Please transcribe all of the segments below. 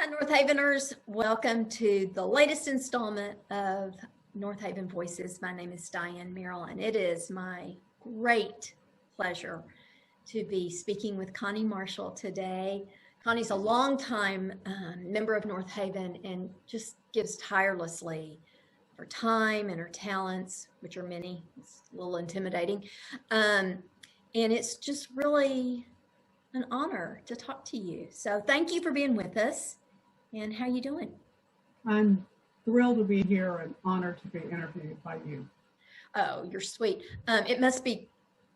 Hi, Northaveners. Welcome to the latest installment of Northaven Voices. My name is Diane Merrell, and it is my great pleasure to be speaking with Connie Marshall today. Connie's a longtime member of Northaven and just gives tirelessly her time and her talents, which are many. It's a little intimidating. And it's just really an honor to talk to you. So thank you for being with us. And how are you doing? I'm thrilled to be here and honored to be interviewed by you. Oh, you're sweet. It must be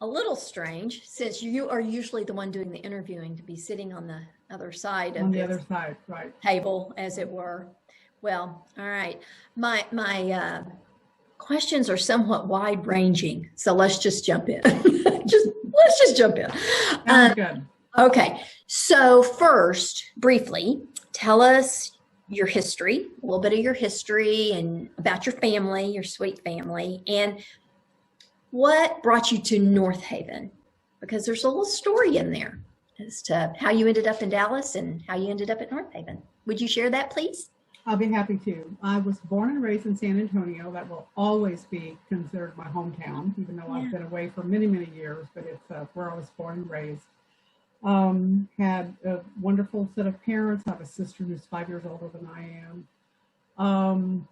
a little strange since you are usually the one doing the interviewing to be sitting on the other side of the other side, right? Table, as it were. Well, all right. My questions are somewhat wide ranging, so let's just jump in. Let's just jump in. Sounds good. Okay. So first, briefly, tell us your history, a little bit of your history and about your family, your sweet family, and what brought you to Northaven, because there's a little story in there as to how you ended up in Dallas and how you ended up at Northaven. Would you share that, please? I'll be happy to. I was born and raised in San Antonio. That will always be considered my hometown, even though I've been away for many, many years, but it's where I was born and raised. Had a wonderful set of parents. I have a sister who's 5 years older than I am.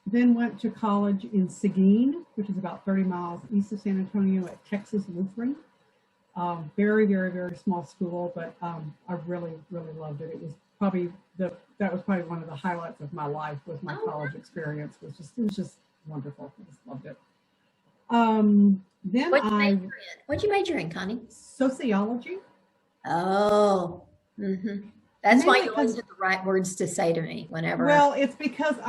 Then went to college in Seguin, which is about 30 miles east of San Antonio at Texas Lutheran. Very, very, very small school, but I really, really loved it. It was probably that was probably one of the highlights of my life, was my college experience. It was just wonderful. I just loved it. Then What'd you major in, Connie? Sociology. Oh, that's why you always have the right words to say to me whenever. Well, it's because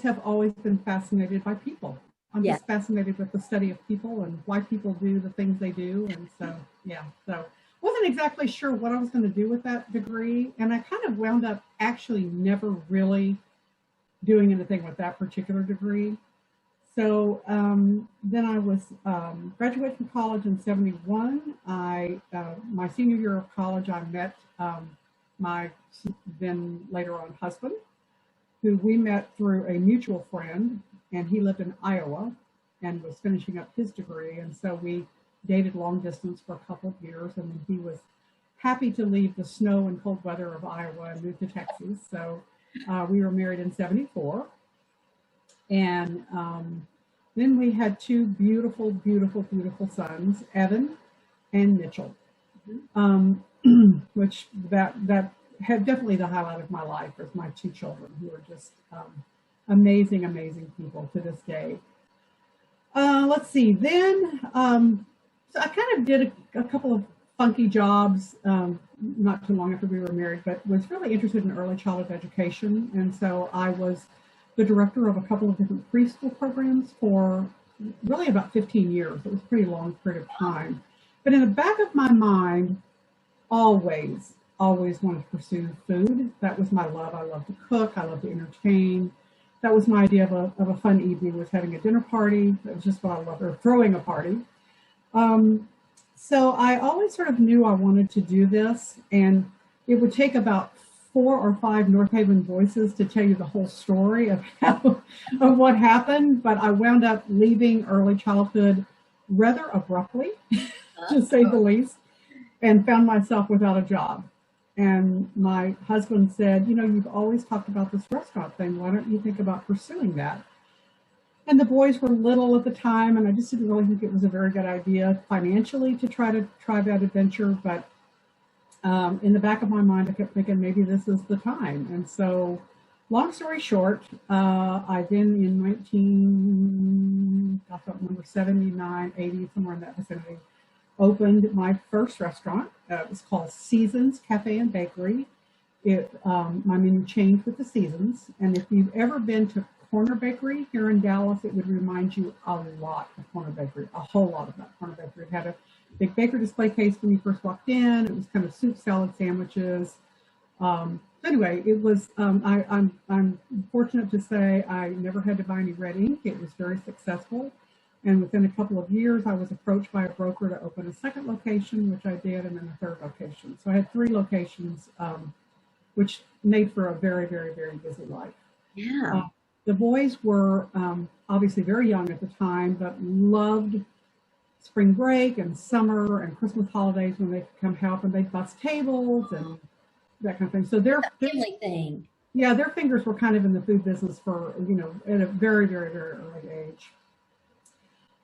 have always been fascinated by people. I'm just fascinated with the study of people and why people do the things they do. And so, so wasn't exactly sure what I was going to do with that degree. And I kind of wound up actually never really doing anything with that particular degree. So then I was graduated from college in '71. My senior year of college, I met my then later on husband, who we met through a mutual friend, and he lived in Iowa and was finishing up his degree. And so we dated long distance for a couple of years, and he was happy to leave the snow and cold weather of Iowa and move to Texas. So we were married in '74. And then we had two beautiful, beautiful, beautiful sons, Evan and Mitchell, which that had definitely the highlight of my life, was my two children, who are just amazing, amazing people to this day. Let's see, then so I kind of did a couple of funky jobs not too long after we were married, but was really interested in early childhood education. And so I was the director of a couple of different preschool programs for really about 15 years. It was a pretty long period of time. But in the back of my mind, always wanted to pursue food. That was my love. I love to cook. I love to entertain. That was my idea of a fun evening, was having a dinner party. That was just what I loved, or throwing a party. So I always sort of knew I wanted to do this, and it would take about 4 or 5 Northaven voices to tell you the whole story of what happened. But I wound up leaving early childhood rather abruptly, to say the least, and found myself without a job. And my husband said, you've always talked about this restaurant thing. Why don't you think about pursuing that? And the boys were little at the time, and I just didn't really think it was a very good idea financially to try that adventure. But in the back of my mind, I kept thinking maybe this is the time. And so, long story short, I then in 79, 80, somewhere in that vicinity, opened my first restaurant. It was called Seasons Cafe and Bakery. My menu changed with the seasons. And if you've ever been to Corner Bakery here in Dallas, it would remind you a lot of Corner Bakery, a whole lot of that Corner Bakery. It had a big baker display case when you first walked in. It was kind of soup, salad, sandwiches. Anyway, it was, I'm fortunate to say I never had to buy any red ink. It was very successful. And within a couple of years, I was approached by a broker to open a second location, which I did, and then a third location. So I had 3 locations which made for a very, very, very busy life. Yeah. The boys were obviously very young at the time, but loved spring break and summer and Christmas holidays when they could come help, and they'd bus tables and that kind of thing. So their family thing. Yeah, their fingers were kind of in the food business for, at a very, very, very early age.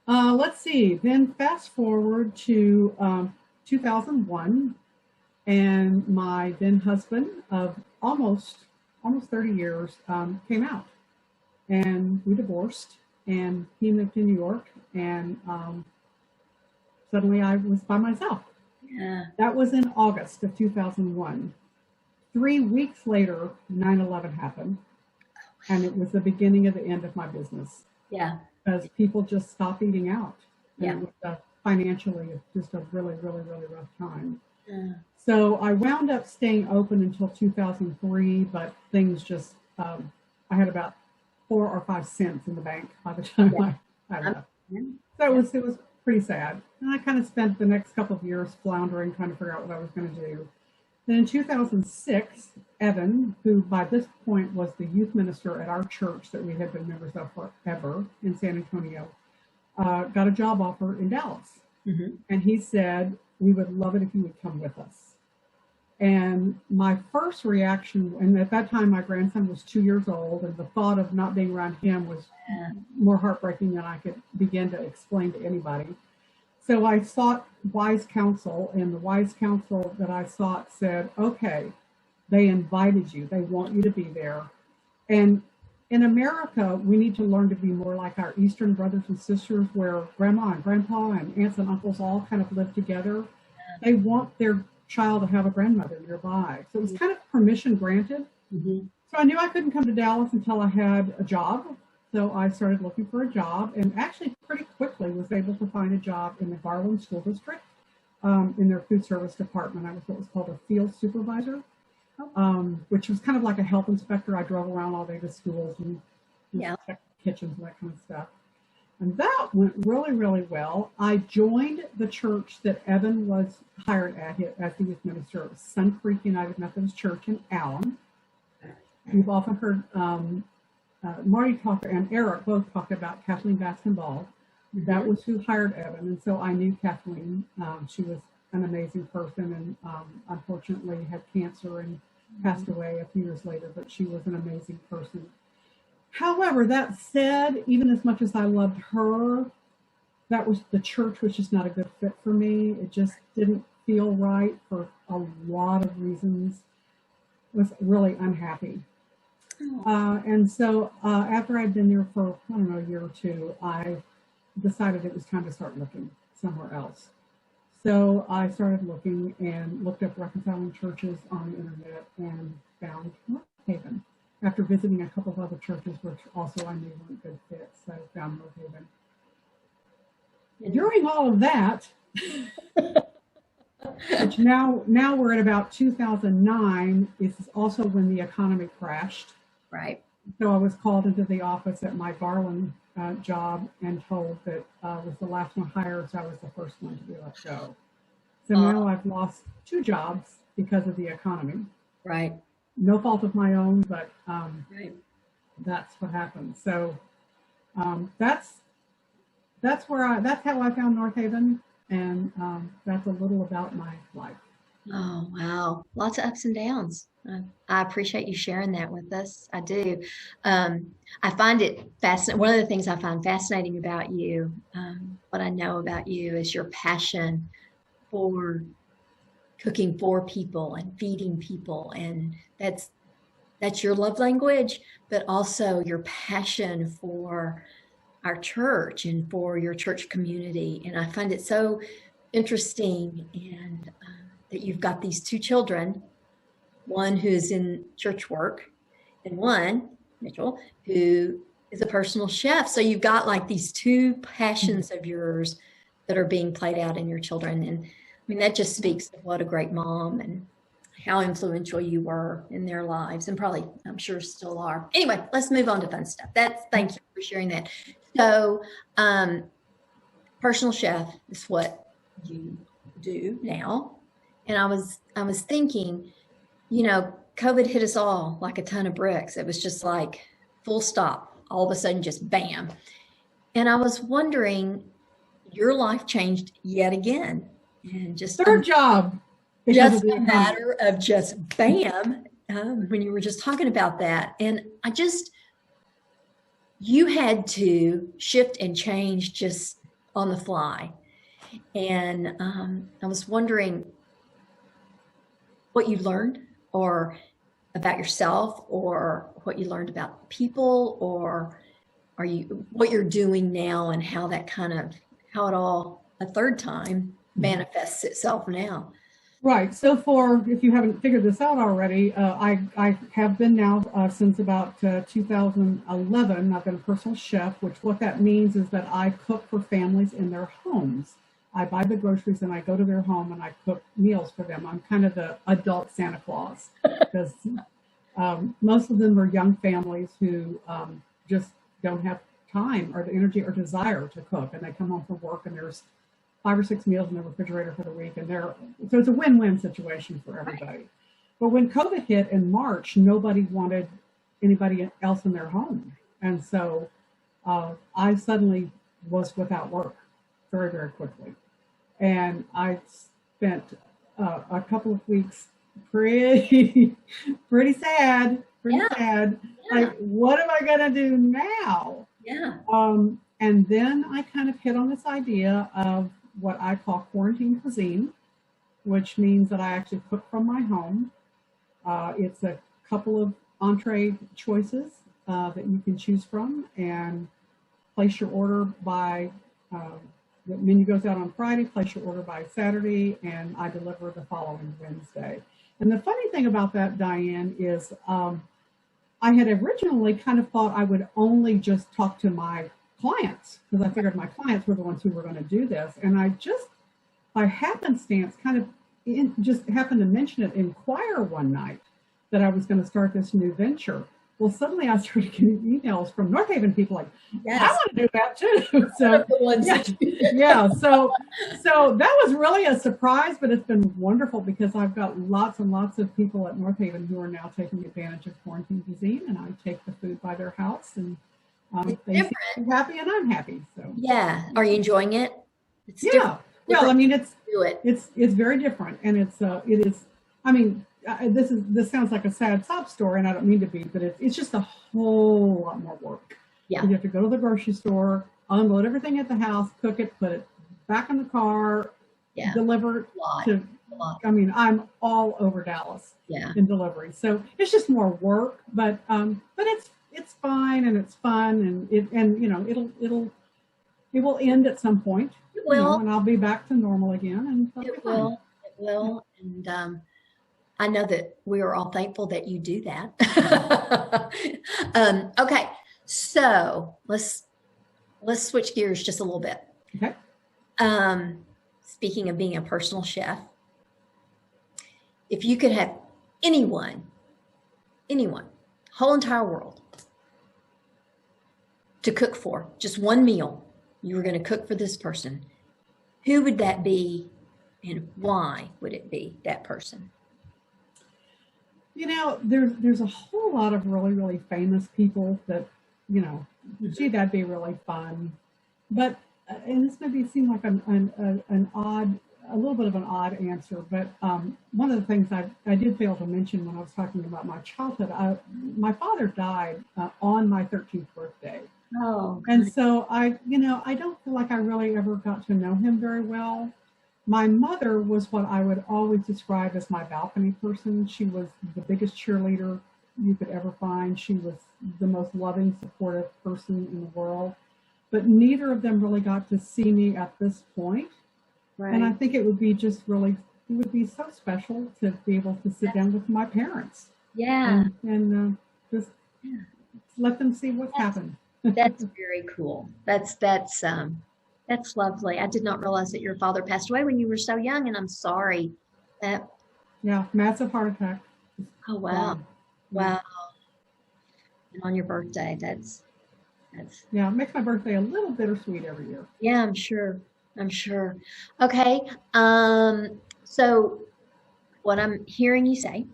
Let's see, then fast forward to 2001, and my then husband of almost 30 years came out, and we divorced, and he moved to New York, and suddenly I was by myself. Yeah. That was in August of 2001. 3 weeks later, 9/11 happened, and it was the beginning of the end of my business. Yeah. Because people just stopped eating out. And Yeah. it was financially just a really, really, really rough time. Yeah. So I wound up staying open until 2003, but things just, I had about 4 or 5 cents in the bank by the time I left. So it was pretty sad. And I kind of spent the next couple of years floundering, trying to figure out what I was going to do. Then in 2006, Evan, who by this point was the youth minister at our church that we had been members of forever in San Antonio, got a job offer in Dallas. Mm-hmm. And he said, we would love it if you would come with us. And my first reaction, and at that time my grandson was 2 years old, and the thought of not being around him was more heartbreaking than I could begin to explain to anybody. So I sought wise counsel, and the wise counsel that I sought said, okay, they invited you, they want you to be there. And in America, we need to learn to be more like our Eastern brothers and sisters, where grandma and grandpa and aunts and uncles all kind of live together. They want their child to have a grandmother nearby. So it was kind of permission granted. Mm-hmm. So I knew I couldn't come to Dallas until I had a job. So I started looking for a job, and actually pretty quickly was able to find a job in the Garland School District in their food service department. I was what was called a field supervisor, which was kind of like a health inspector. I drove around all day to schools and checked kitchens and that kind of stuff. And that went really, really well. I joined the church that Evan was hired at as the youth minister. It was Sun Creek United Methodist Church in Allen. You've often heard Marty talk and Eric both talk about Kathleen Baskin-Ball. That was who hired Evan, and so I knew Kathleen. She was an amazing person, and unfortunately had cancer and passed away a few years later, but she was an amazing person. However, that said, even as much as I loved her, the church was just not a good fit for me. It just didn't feel right for a lot of reasons. I was really unhappy. And so after I'd been there for, I don't know, a year or two, I decided it was time to start looking somewhere else. So I started looking and looked up reconciling churches on the internet and found Northaven. After visiting a couple of other churches, which also I knew weren't good fits, so I found Northaven. During all of that, which now we're at about 2009, is also when the economy crashed. Right. So I was called into the office at my Garland job and told that I was the last one hired, so I was the first one to be let go. So now I've lost 2 jobs because of the economy. Right. No fault of my own, but right. That's what happened. So that's how I found Northaven, and that's a little about my life. Oh, wow. Lots of ups and downs. I appreciate you sharing that with us. I do. I find it fascinating. One of the things I find fascinating about you, what I know about you, is your passion for cooking for people and feeding people. And that's your love language, but also your passion for our church and for your church community. And I find it so interesting, and that you've got these 2 children, one who's in church work and one, Mitchell, who is a personal chef. So you've got like these 2 passions of yours that are being played out in your children. And I mean, that just speaks of what a great mom and how influential you were in their lives, and probably, I'm sure, still are. Anyway, let's move on to fun stuff. Thank you for sharing that. So personal chef is what you do now. And I was thinking, COVID hit us all like a ton of bricks. It was just like full stop, all of a sudden, just bam. And I was wondering, your life changed yet again. And just third job. Just a matter of just bam, when you were just talking about that. And you had to shift and change just on the fly. And I was wondering what you learned, or about yourself, or what you learned about people, or what you're doing now, and how that how it all a third time manifests itself now. Right. So if you haven't figured this out already, I have been now since about 2011. I've been a personal chef, which what that means is that I cook for families in their homes. I buy the groceries and I go to their home and I cook meals for them. I'm kind of the adult Santa Claus, because most of them are young families who just don't have time or the energy or desire to cook, and they come home from work and there's 5 or 6 meals in the refrigerator for the week, and so it's a win-win situation for everybody. But when COVID hit in March, nobody wanted anybody else in their home, and so I suddenly was without work very, very quickly, and I spent a couple of weeks pretty sad. Yeah. Like, what am I gonna do now? Yeah. And then I kind of hit on this idea of what I call quarantine cuisine, which means that I actually cook from my home. It's a couple of entree choices that you can choose from, and place your order by, the menu goes out on Friday, place your order by Saturday, and I deliver the following Wednesday. And the funny thing about that, Diane, is I had originally kind of thought I would only just talk to my clients, because I figured my clients were the ones who were going to do this. And I just, by happenstance, kind of just happened to mention it in choir one night that I was going to start this new venture. Well, suddenly I started getting emails from Northaven people like, yes, I want to do that too. So yeah, so that was really a surprise, but it's been wonderful because I've got lots and lots of people at Northaven who are now taking advantage of quarantine cuisine, and I take the food by their house, and they seem happy and I'm happy. So yeah, are you enjoying it? It's different. Well, I mean, it's very different, and it is. I mean, this sounds like a sad sob story, and I don't mean to be, but it's just a whole lot more work. Yeah, you have to go to the grocery store, unload everything at the house, cook it, put it back in the car, deliver it to. I mean, I'm all over Dallas in delivery, so it's just more work, but it's fine and it's fun, and you know it will end at some point. It will, and I'll be back to normal again, and it will, and I know that we are all thankful that you do that. Okay, so let's switch gears just a little bit. Okay. Speaking of being a personal chef, if you could have anyone, whole entire world, to cook for, just one meal, you were going to cook for this person, who would that be, and why would it be that person? You know, there's a whole lot of really, really famous people that, you know, gee, that'd be really fun. But, and this maybe seem like a little bit of an odd answer, but one of the things I did fail to mention when I was talking about my childhood, my father died on my 13th birthday. Oh. And so I don't feel like I really ever got to know him very well. My mother was what I would always describe as my balcony person. She was the biggest cheerleader you could ever find. She was the most loving, supportive person in the world. But neither of them really got to see me at this point. Right. And I think it would be just really, it would be so special to be able to sit down with my parents. Yeah. And just let them see what's happened. That's very cool. That's lovely. I did not realize that your father passed away when you were so young, and I'm sorry. Yeah, massive heart attack. Oh wow. Wow. And on your birthday, that's yeah, it makes my birthday a little bittersweet every year. Yeah, I'm sure. Okay. So what I'm hearing you say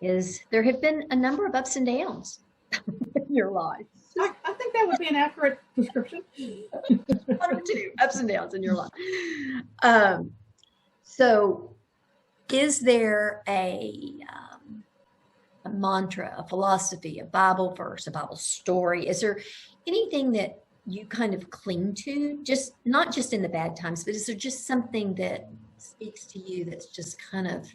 is there have been a number of ups and downs in your life. I think that would be an accurate description. One or two ups and downs in your life. So is there a mantra, a philosophy, a Bible verse, a Bible story? Is there anything that you kind of cling to, just not just in the bad times, but is there just something that speaks to you that's just kind of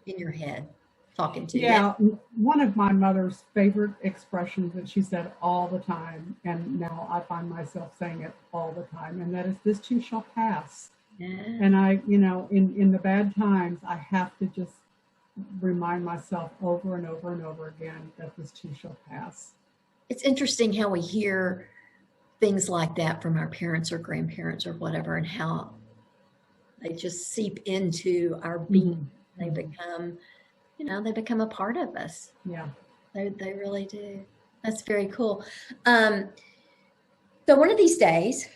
in your head talking to you? Yeah, one of my mother's favorite expressions that she said all the time, and now I find myself saying it all the time, and that is, "This too shall pass." Yeah. And I, in the bad times, I have to just remind myself over and over and over again that this too shall pass. It's interesting how we hear things like that from our parents or grandparents or whatever, and how they just seep into our being. They become, they become a part of us. Yeah. They really do. That's very cool. So one of these days,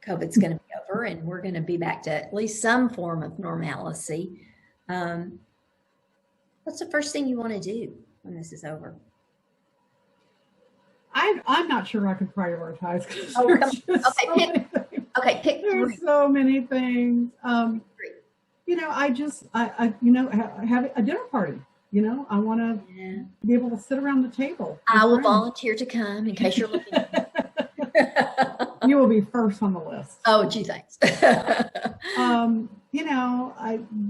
COVID's going to be over and we're going to be back to at least some form of normalcy. What's the first thing you want to do when this is over? I'm not sure I could prioritize. Pick There's three. so many things. I have a dinner party. I want to be able to sit around the table. I will volunteer to come in case you're looking. You will be first on the list. Oh, gee, thanks.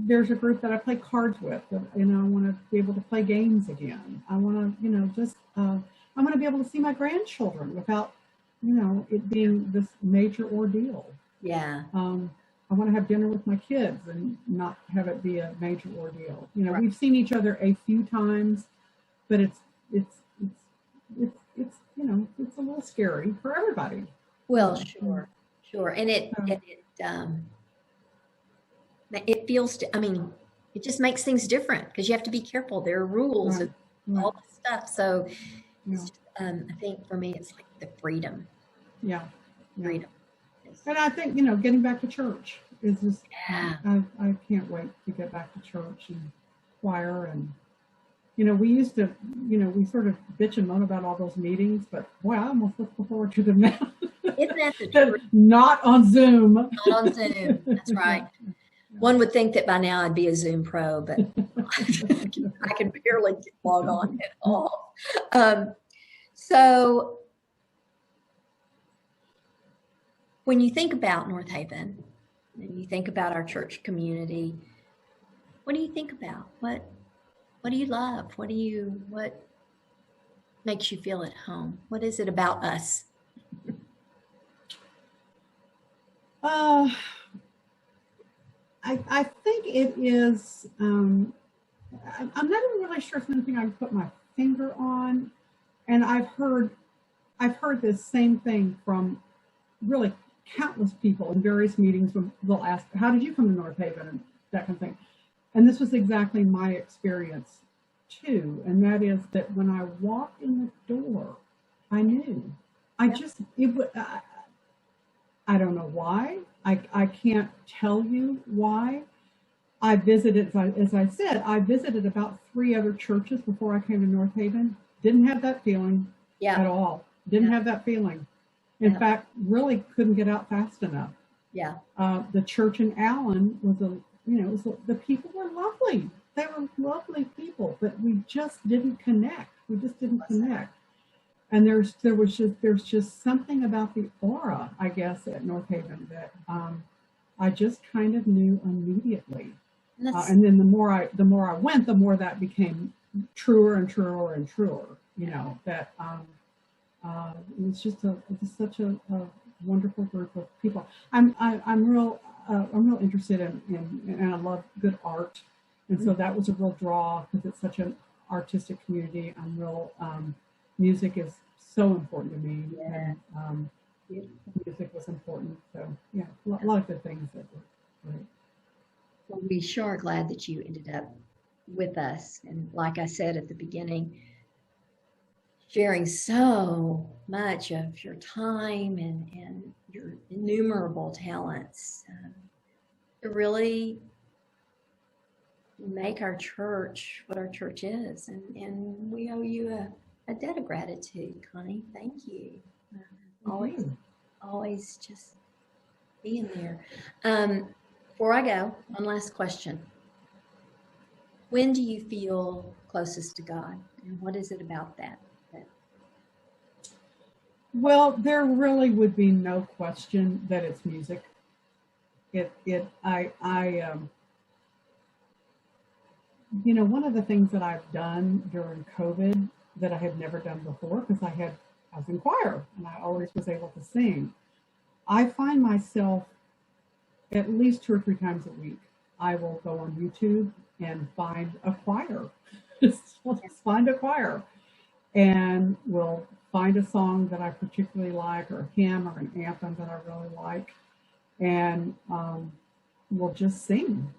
There's a group that I play cards with. That, I want to be able to play games again. I want to, I want to be able to see my grandchildren without, it being this major ordeal. Yeah. I want to have dinner with my kids and not have it be a major ordeal. Right. We've seen each other a few times, but it's a little scary for everybody. Well, sure. And it feels, it just makes things different because you have to be careful. There are rules and all this stuff. So it's just, I think for me, it's like the freedom. Yeah. Freedom. And I think, getting back to church is just, I can't wait to get back to church and choir. And, we used to, we sort of bitch and moan about all those meetings, but boy, I almost look forward to them now. Isn't that the truth? Not on Zoom. Not on Zoom. That's right. One would think that by now I'd be a Zoom pro, but I can barely log on at all. So when you think about Northaven and you think about our church community, what do you think about? What do you love? What makes you feel at home? What is it about us? I think it is, I'm not even really sure if there's anything I can put my finger on. And I've heard this same thing from really countless people in various meetings when they'll ask, how did you come to Northaven, and that kind of thing. And this was exactly my experience too. And that is that when I walked in the door, I knew. I don't know why. I can't tell you why. I visited, as I said, I visited about 3 other churches before I came to Northaven. Didn't have that feeling at all. Didn't have that feeling. In fact, really couldn't get out fast enough. Yeah. The church in Allen was the people were lovely. They were lovely people, but we just didn't connect. And there's just something about the aura, I guess, at Northaven that I just kind of knew immediately. And then the more I went, the more that became truer and truer and truer. That it's just such a wonderful group of people. I'm real interested in and I love good art, and so that was a real draw because it's such an artistic community. I'm real. Music is so important to me. Yeah. And, music was important. So yeah, a lot of good things that were great. Well, we sure are glad that you ended up with us. And like I said at the beginning, sharing so much of your time and your innumerable talents. It really make our church what our church is. And we owe you a debt of gratitude, Connie. Thank you. Always just being there. Before I go, one last question. When do you feel closest to God? And what is it about that? Well, there really would be no question that it's music. One of the things that I've done during COVID that I had never done before, because I was in choir and I always was able to sing. I find myself at least 2 or 3 times a week, I will go on YouTube and find a choir. Just find a choir and we'll find a song that I particularly like, or a hymn or an anthem that I really like, and we'll just sing,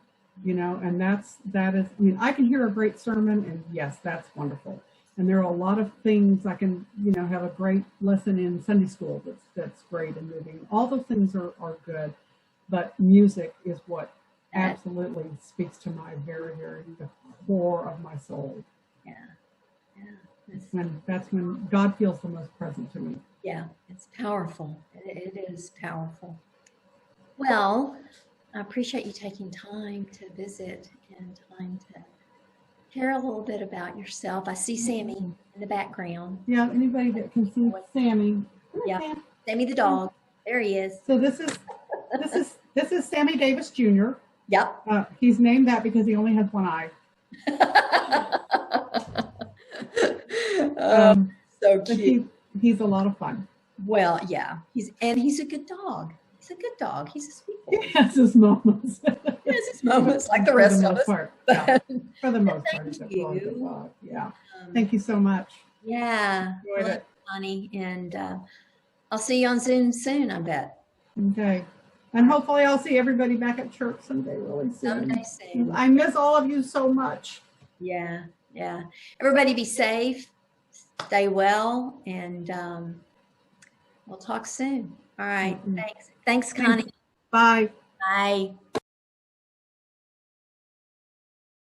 and that is, I can hear a great sermon, and yes, that's wonderful. And there are a lot of things I can, have a great lesson in Sunday school that's great and moving. All those things are good, but music is what absolutely speaks to my very, very the core of my soul. Yeah. That's when God feels the most present to me. Yeah, it's powerful. It is powerful. Well, I appreciate you taking time to visit and time to share a little bit about yourself. I see Sammy in the background. Yeah, anybody that can see Sammy. Yeah, Sammy the dog. There he is. So this is Sammy Davis Jr. Yep. He's named that because he only has one eye. So cute. He's a lot of fun. Well, yeah. He's a good dog. He's a good dog. He's a sweet boy. He has his moments. He has his moments like the rest of us. Yeah. For the most part, he's a really good dog. Yeah. Thank you so much. Yeah. Enjoyed it. Honey. And I'll see you on Zoom soon, I bet. Okay. And hopefully I'll see everybody back at church someday really soon. Someday soon. I miss all of you so much. Yeah. Yeah. Everybody be safe. Stay well. And we'll talk soon. All right. Thanks. Thanks, Connie. Bye. Bye.